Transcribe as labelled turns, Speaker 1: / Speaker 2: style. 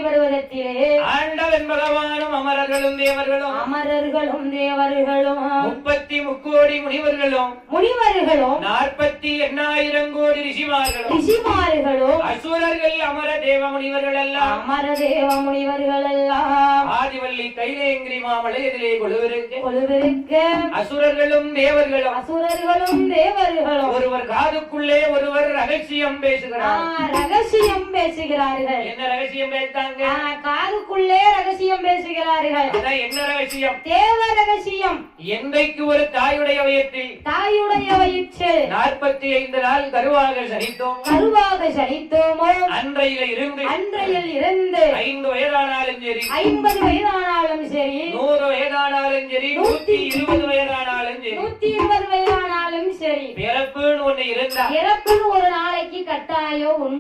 Speaker 1: வருவதத்திலே
Speaker 2: ஆண்டவன் பகவானும் அமரர்களும் தேவர்களும் 30 கோடி முனிவர்களும் 48,000 கோடி ரிஷிமார்களும் அசுரர்கள் அமர தேவ முனிவர்கள் எல்லாம் ஆதிவள்ளி கைலேங்கிரி மாமலையிலே கொலுவிருக்க அசுரர்களும் தேவர்களும் ஒருவர் காதுக்குள்ளே ஒருவர் ரகசியம் பேசுகிறார்கள். என்ன ரகசியம் பேசுறாங்க?
Speaker 1: காதுக்குள்ளே ரகசியம் பேசுகிறார்கள்.
Speaker 2: என்ன ரகசியம்?
Speaker 1: தேவ ரகசியம்.
Speaker 2: என்றைக்கு ஒரு தாயுடைய வயிற்றில் 45 நாள் கருவாக சனித்தோமோ அன்றையில் இருந்து 5 வயதானாலும் சரி
Speaker 1: 50 வயதானாலும் சரி
Speaker 2: 100 வயதானாலும் சரி 120 வயதானாலும் சரி
Speaker 1: பிறப்புன்னு ஒண்ணு இருந்தா
Speaker 2: ஒரு நாளைக்கு கட்டாயம்